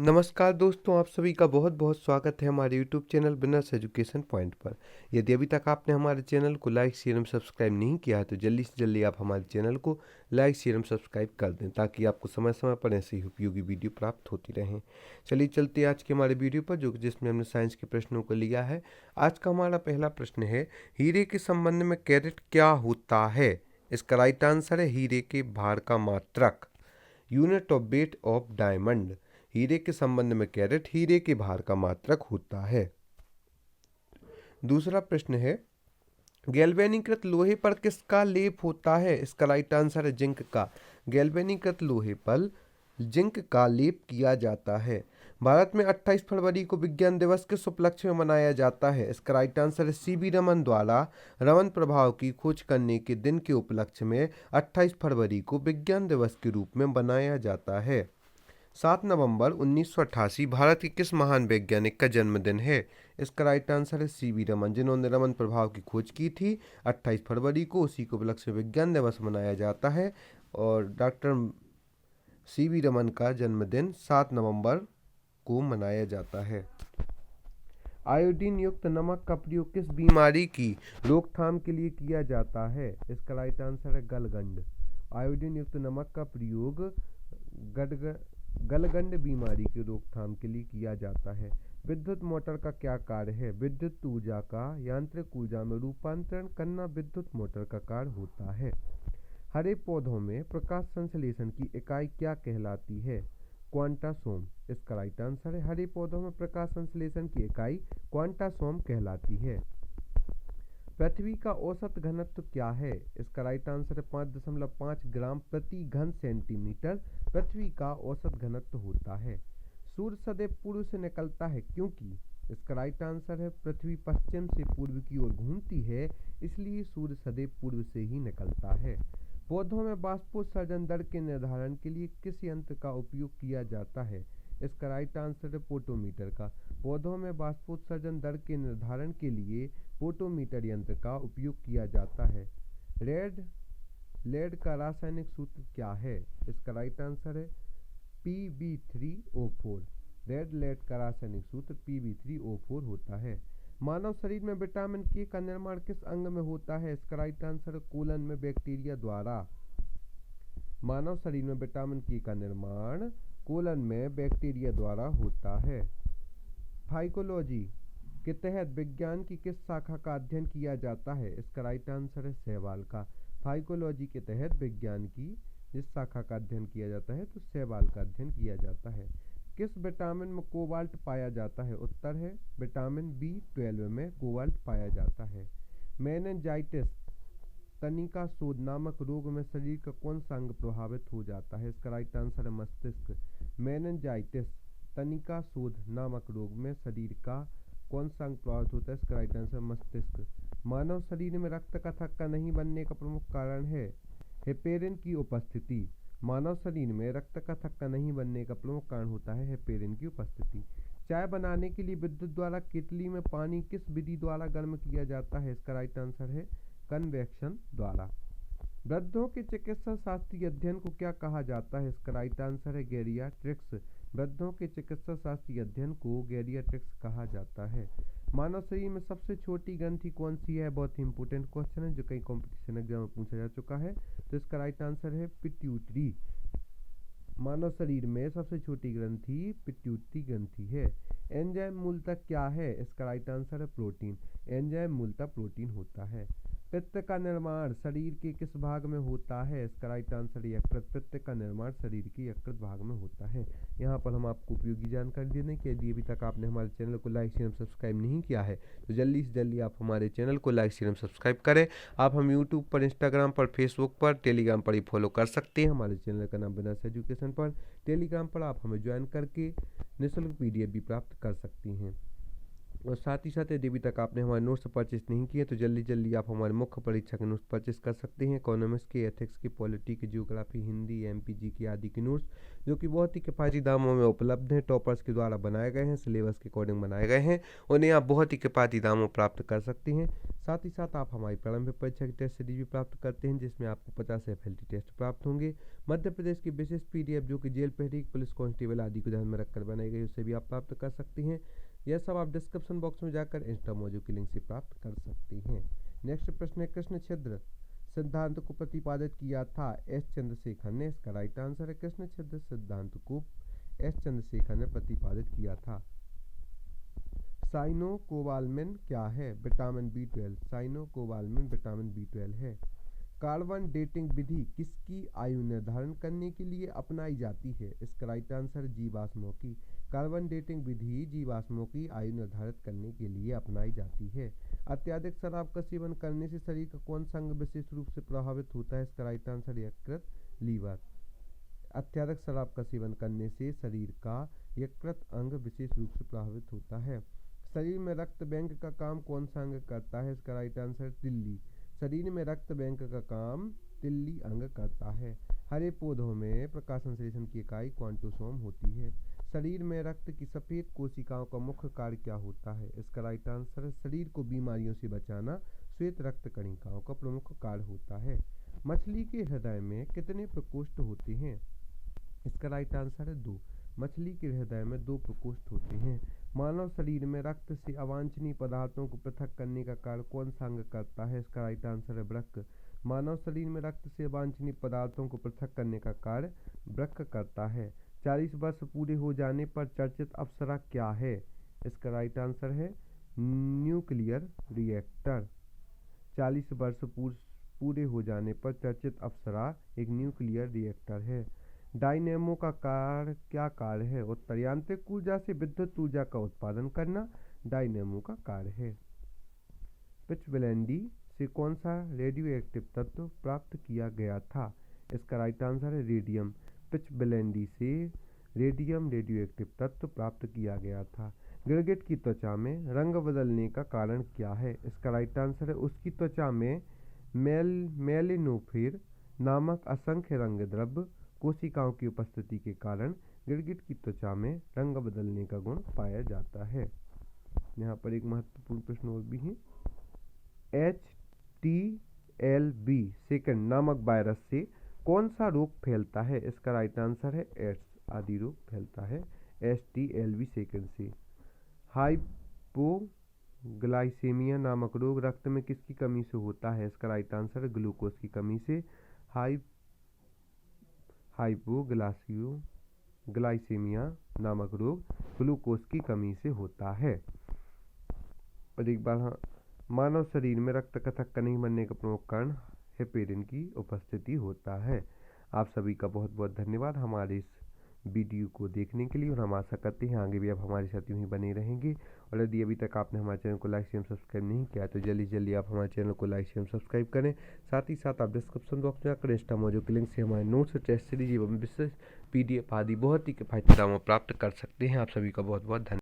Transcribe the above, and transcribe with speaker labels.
Speaker 1: नमस्कार दोस्तों, आप सभी का बहुत बहुत स्वागत है हमारे YouTube channel business education point पर। यदि अभी तक आपने हमारे चैनल को लाइक शेयर एवं सब्सक्राइब नहीं किया है तो जल्दी से जल्दी आप हमारे चैनल को लाइक शेयर एवं सब्सक्राइब कर दें ताकि आपको समय समय पर ऐसे ही उपयोगी वीडियो प्राप्त होती रहें। चलिए चलते आज के हमारे वीडियो पर जिसमें हमने साइंस के प्रश्नों को लिया है। आज का हमारा पहला प्रश्न है, हीरे के संबंध में कैरेट क्या होता है? इसका राइट आंसर है हीरे के भार का मात्रक, unit of weight of diamond. हीरे के संबंध में कैरेट हीरे के भार का मात्रक होता है। दूसरा प्रश्न है, गैल्वेनीकृत लोहे पर किसका लेप होता है? इसका राइट आंसर है जिंक का। गैल्वेनीकृत लोहे पर जिंक का लेप किया जाता है। भारत में 28 फरवरी को विज्ञान दिवस किस उपलक्ष्य में मनाया जाता है? इसका राइट आंसर है सीवी रमन द्वारा रमन प्रभाव की खोज करने के दिन के उपलक्ष्य में 28 फरवरी को विज्ञान दिवस के रूप में मनाया जाता है। 7 नवंबर 1988 भारत के किस महान वैज्ञानिक का जन्मदिन है? इसका राइट आंसर है सीवी रमन, जिन्होंने रमन प्रभाव की खोज की थी 28 फरवरी को। उसी को उपलक्ष्य में विज्ञान दिवस मनाया जाता है और डॉक्टर सीवी रमन का जन्मदिन 7 नवंबर को मनाया जाता है। आयोडीन युक्त नमक का प्रयोग किस बीमारी की रोकथाम के लिए किया जाता है? इसका राइट आंसर है गलगंड। आयोडीन युक्त नमक का प्रयोग गलगंड बीमारी की रोकथाम के लिए किया जाता है। विद्युत मोटर का क्या कार्य है? विद्युत ऊर्जा का यांत्रिक ऊर्जा में रूपांतरण करना विद्युत मोटर का कार्य होता है। हरे पौधों में प्रकाश संश्लेषण की इकाई क्या कहलाती है? क्वांटासोम। इसका राइट आंसर है हरे पौधों में प्रकाश संश्लेषण की इकाई क्वांटासोम कहलाती है। पृथ्वी का औसत घनत्व क्या है? इसका राइट आंसर है 5.5 ग्राम प्रति घन सेंटीमीटर पृथ्वी का औसत घनत्व होता है। सूर्य सदैव पूर्व से निकलता है क्योंकि? इसका राइट आंसर है पृथ्वी पश्चिम से पूर्व की ओर घूमती है, इसलिए सूर्य सदैव पूर्व से ही निकलता है। पौधों में बाष्पोत्सर्जन दर के निर्धारण के लिए किस यंत्र का उपयोग किया जाता है? इसका राइट आंसर है पोटोमीटर का। पौधों में बाष्पोत्सर्जन दर के निर्धारण के लिए पोटोमीटर यंत्र का उपयोग किया जाता है। लेड का रासायनिक सूत्र क्या है? इसका राइट आंसर है Pb3O4। लेड का रासायनिक सूत्र Pb3O4 होता है। मानव शरीर में विटामिन के का निर्माण किस अंग में होता है? इसका राइट आंसर है कोलन में बैक्टीरिया द्वारा। मानव शरीर में विटामिन के का निर्माण कोलन में बैक्टीरिया द्वारा होता है। फाइकोलॉजी के तहत विज्ञान की किस शाखा का अध्ययन किया जाता है? इसका राइट आंसर है शैवाल का। फाइकोलॉजी के तहत विज्ञान की जिस शाखा का अध्ययन किया जाता है तो शैवाल का अध्ययन किया जाता है। किस विटामिन में कोबाल्ट पाया जाता है? उत्तर है विटामिन B12 में कोबाल्ट पाया जाता है। मेनिंजाइटिस तनिका शोध नामक रोग में शरीर का कौन सा अंग प्रभावित हो जाता है? इसका राइट आंसर है मस्तिष्क। मेनिंजाइटिस तनिका शोध नामक रोग में शरीर का कौन सा अंग प्रभावित होता है? इसका राइट आंसर मस्तिष्क। मानव शरीर में रक्त का थक्का नहीं बनने का प्रमुख कारण है हेपेरिन की उपस्थिति। मानव शरीर में रक्त का थक्का नहीं बनने का प्रमुख कारण होता है हेपेरिन की उपस्थिति। चाय बनाने के लिए विद्युत द्वारा केतली में पानी किस विधि द्वारा गर्म किया जाता है? इसका राइट आंसर है कन्वेक्शन द्वारा। वृद्धों के चिकित्सा शास्त्रीय अध्ययन को क्या कहा जाता है? इसका राइट आंसर है गैरियाट्रिक्स। वृद्धों के चिकित्सा शास्त्रीय अध्ययन को गैरियाट्रिक्स कहा जाता है। मानव शरीर में सबसे छोटी ग्रंथि कौन सी है? बहुत ही इंपॉर्टेंट क्वेश्चन है जो कई कॉम्पिटिशन एग्जाम में पूछा जा चुका है। तो इसका राइट आंसर है पिट्यूटरी। मानव शरीर में सबसे छोटी ग्रंथि पिट्यूटरी ग्रंथि है। एंजाइम मूलतः क्या है? इसका राइट आंसर है प्रोटीन। एंजाइम मूलतः प्रोटीन होता है। पित्त का निर्माण शरीर के किस भाग में होता है? इसका राइट आंसर है यकृत। पित्त का निर्माण शरीर के यकृत भाग में होता है। यहाँ पर हम आपको उपयोगी जानकारी देने के लिए अभी तक आपने हमारे चैनल को लाइक शेयर सब्सक्राइब नहीं किया है तो जल्दी से जल्दी आप हमारे चैनल को लाइक शेयर सब्सक्राइब करें। आप हम यूट्यूब पर, इंस्टाग्राम पर, फेसबुक पर, टेलीग्राम पर ही फॉलो कर सकते हैं। हमारे चैनल का नाम बिजनेस एजुकेशन पर। टेलीग्राम पर आप हमें ज्वाइन करके निःशुल्क PDF भी प्राप्त कर सकती हैं। और साथ ही साथ यदि अभी तक आपने हमारे नोट्स परचेस नहीं किए तो जल्दी जल्दी आप हमारे मुख्य परीक्षा के नोट्स परचेस कर सकते हैं। इकोनॉमिक्स के, एथिक्स के, पॉलिटी के, ज्योग्राफी, हिंदी, एमपीजी की आदि के नोट्स जो कि बहुत ही किफ़ायती दामों में उपलब्ध हैं, टॉपर्स के द्वारा बनाए गए हैं, सिलेबस के अकॉर्डिंग बनाए गए हैं, उन्हें आप बहुत ही किफ़ायती दामों प्राप्त कर सकते हैं। साथ ही साथ आप हमारी प्रारंभिक परीक्षा की टेस्ट सीरीज भी प्राप्त करते हैं जिसमें आपको 50 FLT टेस्ट प्राप्त होंगे। मध्य प्रदेश की विशेष PDF जो कि जेल प्रहरी, पुलिस कांस्टेबल आदि को ध्यान में रखकर बनाई गई, उससे भी आप प्राप्त कर सकते हैं। यह सब आप डिस्क्रिप्शन बॉक्स में जाकर इंस्टा मौजू की लिंक से प्राप्त कर सकते हैं। नेक्स्ट प्रश्न है, कृष्ण छिद्र सिद्धांत को प्रतिपादित किया था एस चंद्रशेखर ने। इसका राइट आंसर है कृष्ण छिद्र सिद्धांत को एस चंद्रशेखर ने प्रतिपादित किया था। साइनोकोबालामिन क्या है? Vitamin B12। Cyanocobalamin vitamin B12 है। कार्बन डेटिंग विधि किसकी आयु निर्धारण करने के लिए अपनाई जाती है? इसका राइट आंसर जीवाश्मों की। कार्बन डेटिंग विधि जीवाश्मों की आयु निर्धारित करने के लिए अपनाई जाती है। अत्यधिक शराब का सेवन करने से शरीर का कौन सा अंग विशेष रूप से प्रभावित होता है? इसका राइट आंसर यकृत, लीवर। अत्यधिक शराब का सेवन करने से शरीर का यकृत अंग विशेष रूप से प्रभावित होता है। शरीर में रक्त बैंक का काम कौन सा अंग करता है? इसका राइट आंसर तिल्ली। शरीर में रक्त बैंक का काम तिल्ली अंग करता है। हरे पौधों में प्रकाश संश्लेषण की इकाई क्वांटोसोम होती है। शरीर में रक्त की सफेद कोशिकाओं का मुख्य कार्य क्या होता है? इसका राइट आंसर है शरीर को बीमारियों से बचाना श्वेत रक्त कणिकाओं का प्रमुख कार्य होता है। मछली के हृदय में कितने प्रकोष्ठ होते हैं? इसका राइट आंसर है 2। मछली के हृदय में 2 प्रकोष्ठ होते हैं। मानव शरीर में रक्त से अवांछनीय पदार्थों को पृथक करने का कार्य कौन सा अंग करता है? इसका राइट आंसर है वृक्क। मानव शरीर में रक्त से अवांछनीय पदार्थों को पृथक करने का कार्य वृक्क करता है। 40 वर्ष पूरे हो जाने पर चर्चित अप्सरा क्या है? इसका राइट आंसर है न्यूक्लियर रिएक्टर। 40 वर्ष पूरे हो जाने पर चर्चित अप्सरा एक न्यूक्लियर रिएक्टर है। डायनेमो का क्या कार्य है? उत्तर, यांत्रिक ऊर्जा से विद्युत ऊर्जा का उत्पादन करना डायनेमो का कार्य है। पिचब्लेंडी से कौन सा रेडियो एक्टिव तत्व प्राप्त किया गया था? इसका राइट आंसर है रेडियम। पिचब्लेंडी से रेडियम रेडियो एक्टिव तत्व प्राप्त किया गया था। गिरगिट की त्वचा में रंग बदलने का कारण क्या है? इसका राइट आंसर है उसकी त्वचा में मेलिनोफेर नामक असंख्य रंग द्रव्य कोशिकाओं की उपस्थिति के कारण गिरगिट की त्वचा में रंग बदलने का गुण पाया जाता है। यहाँ पर एक महत्वपूर्ण प्रश्न और भी है। HTLV सेकंड नामक वायरस से कौन सा रोग फैलता है? इसका राइट आंसर है एड्स आदि रोग फैलता है HTLV सेकंड से। हाइपोग्लाइसेमिया नामक रोग रक्त में किसकी कमी से होता है? इसका राइट आंसर है ग्लूकोज की कमी से। हाइपोग्लाइसेमिया नामक रोग ग्लूकोज की कमी से होता है। और एक बार हाँ, मानव शरीर में रक्त का थक्का नहीं बनने का प्रमुख कारण हेपेरिन की उपस्थिति होता है। आप सभी का बहुत बहुत धन्यवाद हमारे इस वीडियो को देखने के लिए, और हम आशा करते हैं आगे भी आप हमारे साथ यूं ही बने रहेंगे। और यदि अभी तक आपने हमारे चैनल को लाइक शेयर सब्सक्राइब नहीं किया तो जल्दी जल्दी आप हमारे चैनल को लाइक शेयर सब्सक्राइब करें। साथ ही साथ आप डिस्क्रिप्शन बॉक्स में जाकर इंस्टा मौजू के लिंक से हमारे नोट्स, टेस्ट सीरीज एवं विशेष PDF आदि बहुत ही किफायती दामों प्राप्त कर सकते हैं। आप सभी का बहुत बहुत धन्यवाद।